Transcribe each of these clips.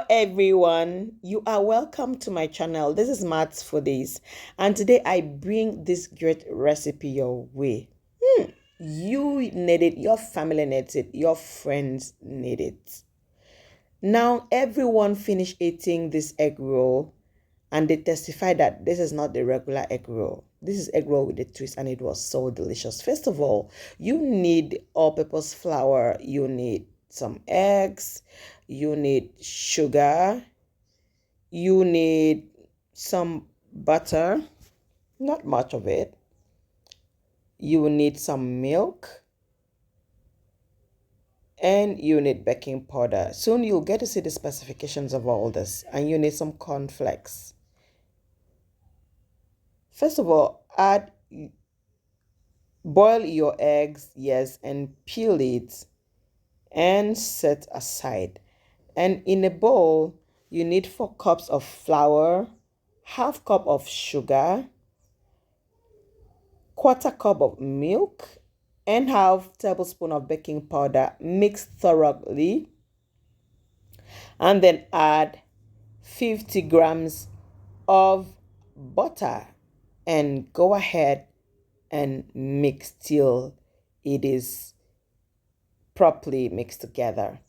everyone, you are welcome to my channel. This is Matt's Foodies, and today I bring this great recipe your way. You need it, your family needs it, your friends need it. Now everyone finished eating this egg roll and they testify that this is not the regular egg roll. This is egg roll with a twist, and it was so delicious. First of all, you need all-purpose flour, you need some eggs, you need sugar, you need some butter, not much of it. You need some milk, and you need baking powder. Soon you'll get to see the specifications of all this, and you need some cornflakes. First of all, boil your eggs, yes, and peel it and set aside. And in a bowl, you need 4 cups of flour, half cup of sugar, quarter cup of milk, and half tablespoon of baking powder. Mix thoroughly, and then add 50 grams of butter and go ahead and mix till it is properly mixed together.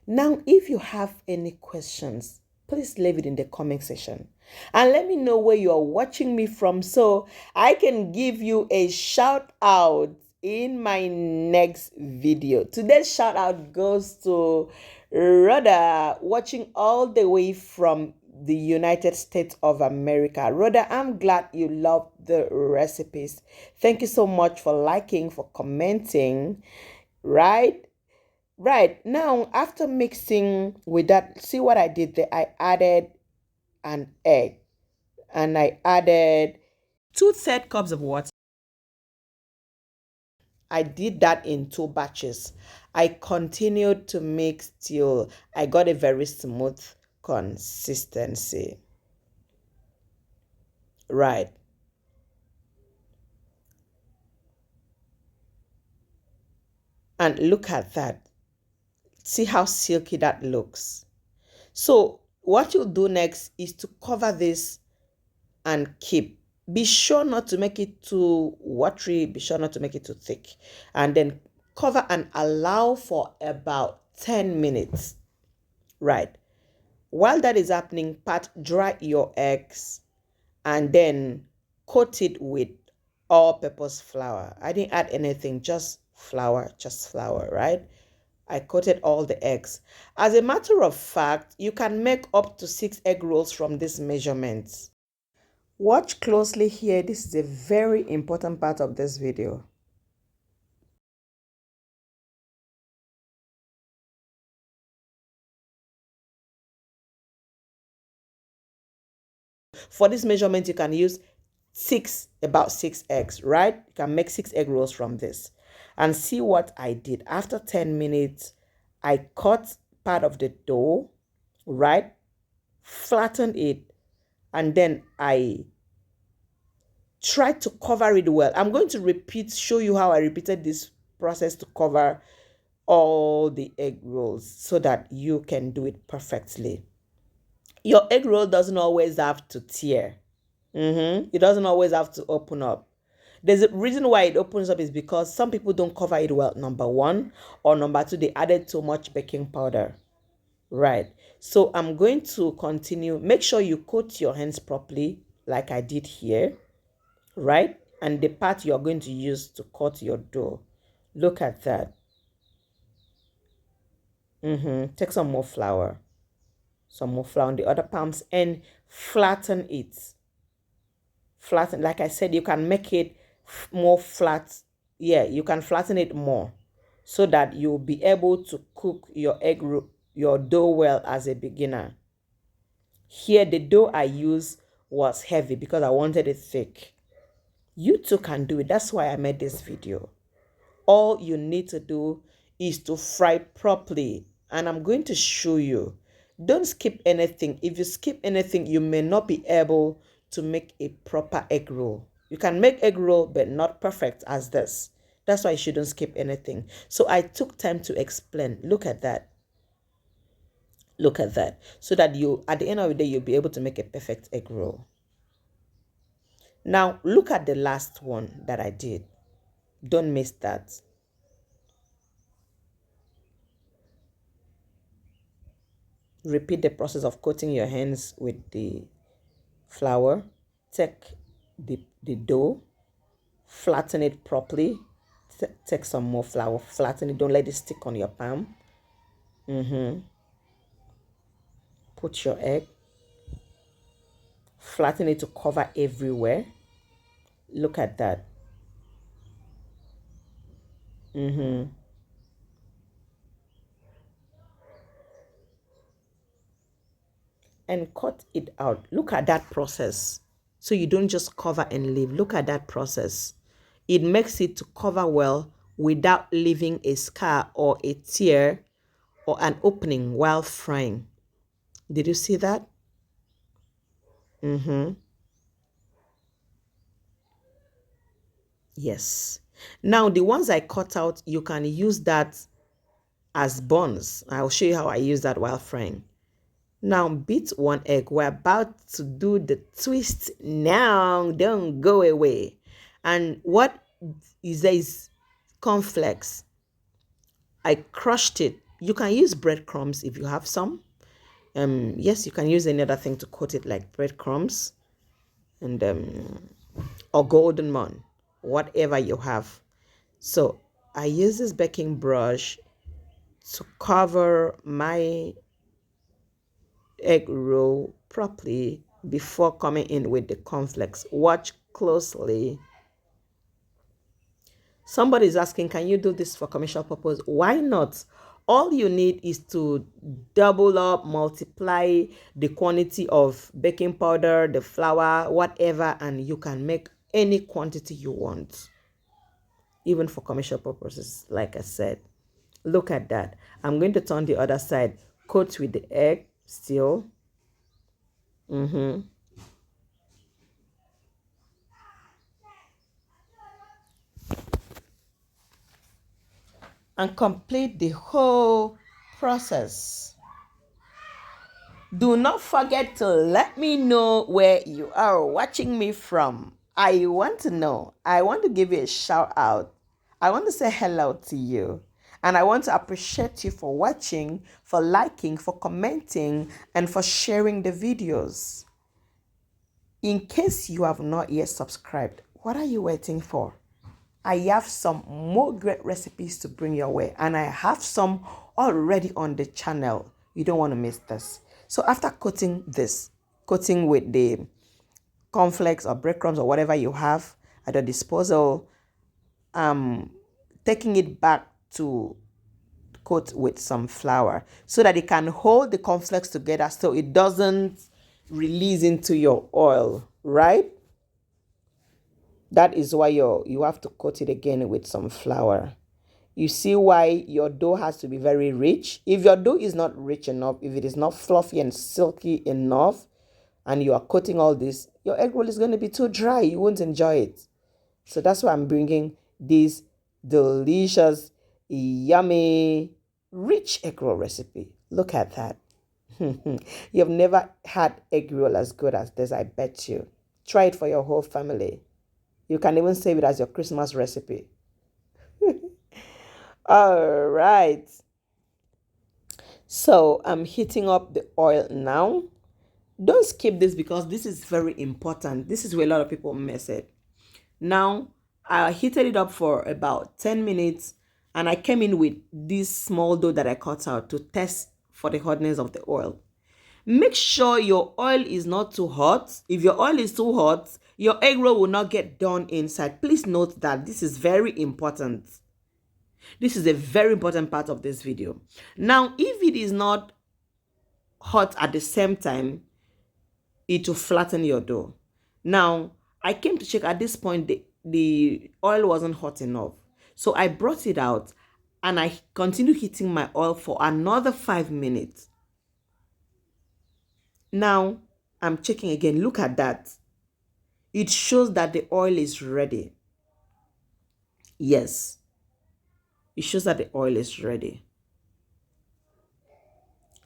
Now, if you have any questions, please leave it in the comment section and let me know where you are watching me from so I can give you a shout out in my next video. Today's shout out goes to Rhoda, watching all the way from the United States of America. Rhoda, I'm glad you love the recipes. Thank you so much for liking, for commenting, right? Right, now after mixing with that, see what I did there? I added an egg and I added 2/3 cups of water. I did that in 2 batches. I continued to mix till I got a very smooth consistency. Right. And look at that. See how silky that looks. So what you'll do next is to cover this and keep. Be sure not to make it too watery, be sure not to make it too thick, and then cover and allow for about 10 minutes. Right, while that is happening, pat dry your eggs and then coat it with all-purpose flour. I didn't add anything, just flour, right? I coated all the eggs. As a matter of fact, you can make up to 6 egg rolls from these measurements. Watch closely here. This is a very important part of this video. For this measurement, you can use about 6 eggs, right? You can make 6 egg rolls from this. And see what I did. After 10 minutes, I cut part of the dough, right? Flattened it, and then I try to cover it well. I'm going to show you how I repeated this process to cover all the egg rolls so that you can do it perfectly. Your egg roll doesn't always have to tear. It doesn't always have to open up. There's a reason why it opens up is because some people don't cover it well, number one, or number two, they added too much baking powder. Right. So I'm going to continue. Make sure you coat your hands properly like I did here, right? And the part you're going to use to cut your dough. Look at that. Take some more flour. Some more flour on the other palms and flatten it. Flatten, like I said, you can make it more flat. Yeah, you can flatten it more so that you'll be able to cook your your dough well as a beginner. Here, the dough I used was heavy because I wanted it thick. You too can do it. That's why I made this video. All you need to do is to fry properly, and I'm going to show you. Don't skip anything. If you skip anything, you may not be able to make a proper egg roll. You can make egg roll, but not perfect as this. That's why you shouldn't skip anything. So I took time to explain. Look at that. Look at that. So that you, at the end of the day, you'll be able to make a perfect egg roll. Now, look at the last one that I did. Don't miss that. Repeat the process of coating your hands with the flour. Take the dough, flatten it properly. Take some more flour, flatten it. Don't let it stick on your palm. Put your egg, flatten it to cover everywhere. Look at that. And cut it out. Look at that process. So you don't just cover and leave. Look at that process. It makes it to cover well without leaving a scar or a tear or an opening while frying. Did you see that? Yes. Now the ones I cut out, you can use that as buns. I'll show you how I use that while frying. Now beat one egg. We're about to do the twist now. Don't go away. And what is there is cornflakes. I crushed it. You can use breadcrumbs if you have some. Yes, you can use any other thing to coat it like breadcrumbs and or golden morn, whatever you have. So I use this baking brush to cover my egg roll properly before coming in with the cornflakes. Watch closely. Somebody is asking, can you do this for commercial purpose? Why not? All you need is to double up, multiply the quantity of baking powder, the flour, whatever, and you can make any quantity you want, even for commercial purposes, like I said. Look at that. I'm going to turn the other side, coat with the egg still. And complete the whole process. Do not forget to let me know where you are watching me from. I want to know. I want to give you a shout out. I want to say hello to you. And I want to appreciate you for watching, for liking, for commenting, and for sharing the videos. In case you have not yet subscribed, what are you waiting for? I have some more great recipes to bring your way, and I have some already on the channel. You don't want to miss this. So after coating with the cornflakes or breadcrumbs or whatever you have at your disposal, taking it back to coat with some flour so that it can hold the cornflakes together so it doesn't release into your oil, right? That is why you have to coat it again with some flour. You see why your dough has to be very rich. If your dough is not rich enough, if it is not fluffy and silky enough, and you are coating all this, your egg roll is going to be too dry. You won't enjoy it. So that's why I'm bringing this delicious, yummy, rich egg roll recipe. Look at that. You've never had egg roll as good as this, I bet you. Try it for your whole family. You can even save it as your Christmas recipe. All right. So I'm heating up the oil now. Don't skip this because this is very important. This is where a lot of people miss it. Now, I heated it up for about 10 minutes and I came in with this small dough that I cut out to test for the hotness of the oil. Make sure your oil is not too hot. If your oil is too hot, your egg roll will not get done inside. Please note that this is very important. This is a very important part of this video. Now, if it is not hot at the same time, it will flatten your dough. Now, I came to check at this point, the oil wasn't hot enough. So I brought it out and I continued heating my oil for another 5 minutes. Now, I'm checking again. Look at that. It shows that the oil is ready. Yes. It shows that the oil is ready.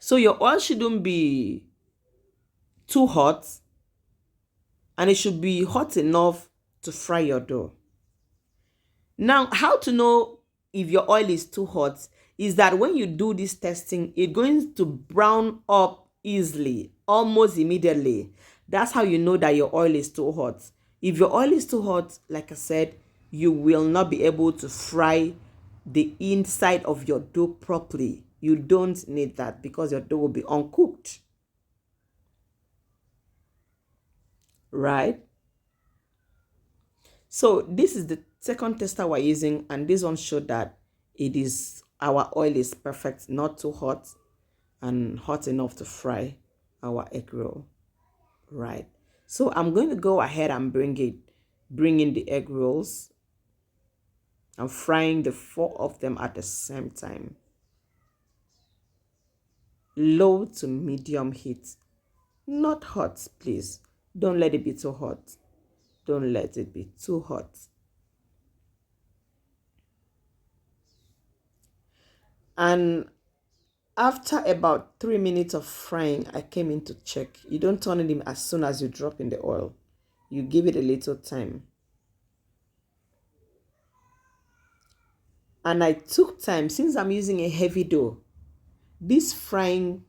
So your oil shouldn't be too hot, and it should be hot enough to fry your dough. Now, how to know if your oil is too hot is that when you do this testing, it's going to brown up easily, almost immediately. That's how you know that your oil is too hot. If your oil is too hot, like I said, you will not be able to fry the inside of your dough properly. You don't need that because your dough will be uncooked. Right? So this is the second tester we're using, and this one showed that our oil is perfect, not too hot and hot enough to fry our egg roll. Right. So I'm going to go ahead and bring in the egg rolls. I'm frying the 4 of them at the same time. Low to medium heat. Not hot, please. Don't let it be too hot. Don't let it be too hot. And after about 3 minutes of frying, I came in to check. You don't turn it in as soon as you drop in the oil. You give it a little time. And I took time, since I'm using a heavy dough. This frying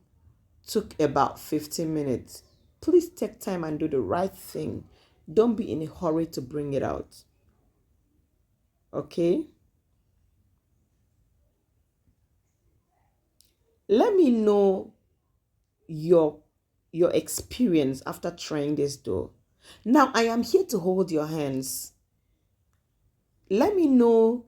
took about 15 minutes. Please take time and do the right thing. Don't be in a hurry to bring it out. Okay? Let me know your experience after trying this dough. Now, I am here to hold your hands. Let me know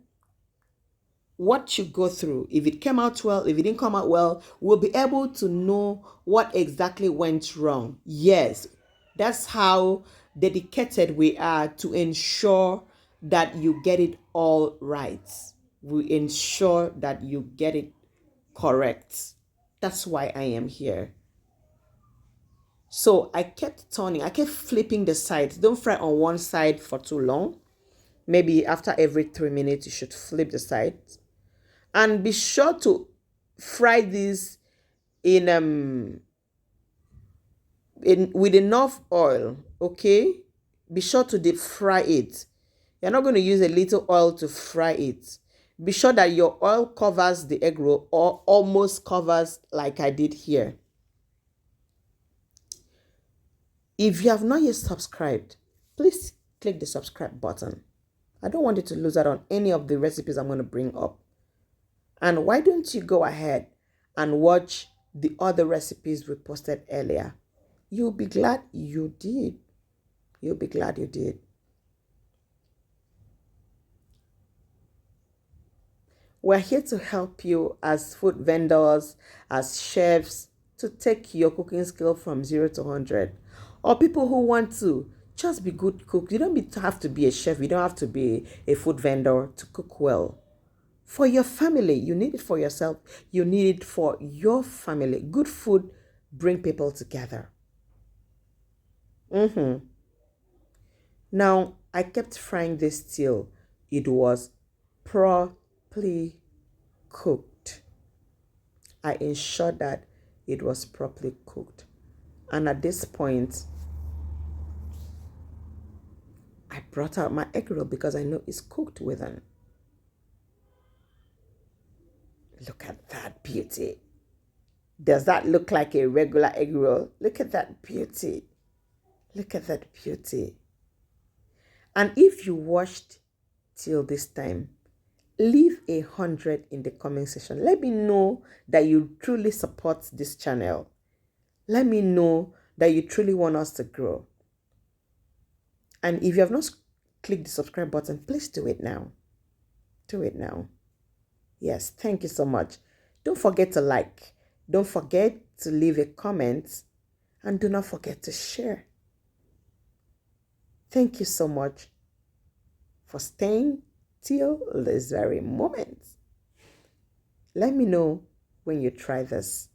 what you go through. If it came out well, if it didn't come out well, we'll be able to know what exactly went wrong. Yes, that's how dedicated we are to ensure that you get it all right. We ensure that you get it correct. That's why I am here. So I kept turning, I kept flipping the sides. Don't fry on one side for too long. Maybe after every 3 minutes, you should flip the sides. And be sure to fry this in with enough oil, okay? Be sure to deep fry it. You're not going to use a little oil to fry it. Be sure that your oil covers the egg roll or almost covers, like I did here. If you have not yet subscribed, please click the subscribe button. I don't want you to lose out on any of the recipes I'm going to bring up. And why don't you go ahead and watch the other recipes we posted earlier? You'll be glad you did. You'll be glad you did. We're here to help you as food vendors, as chefs, to take your cooking skill from 0 to 100. Or people who want to just be good cooks. You don't have to be a chef. You don't have to be a food vendor to cook well. For your family, you need it for yourself. You need it for your family. Good food bring people together. Now, I kept frying this till it was properly cooked. I ensured that it was properly cooked. And at this point, I brought out my egg roll because I know it's cooked within. Look at that beauty. Does that look like a regular egg roll? Look at that beauty. Look at that beauty. And if you watched till this time, leave 100 in the comment section. Let me know that you truly support this channel. Let me know that you truly want us to grow. And if you have not clicked the subscribe button, please do it now. Do it now. Yes, thank you so much. Don't forget to like. Don't forget to leave a comment. And do not forget to share. Thank you so much for staying till this very moment. Let me know when you try this.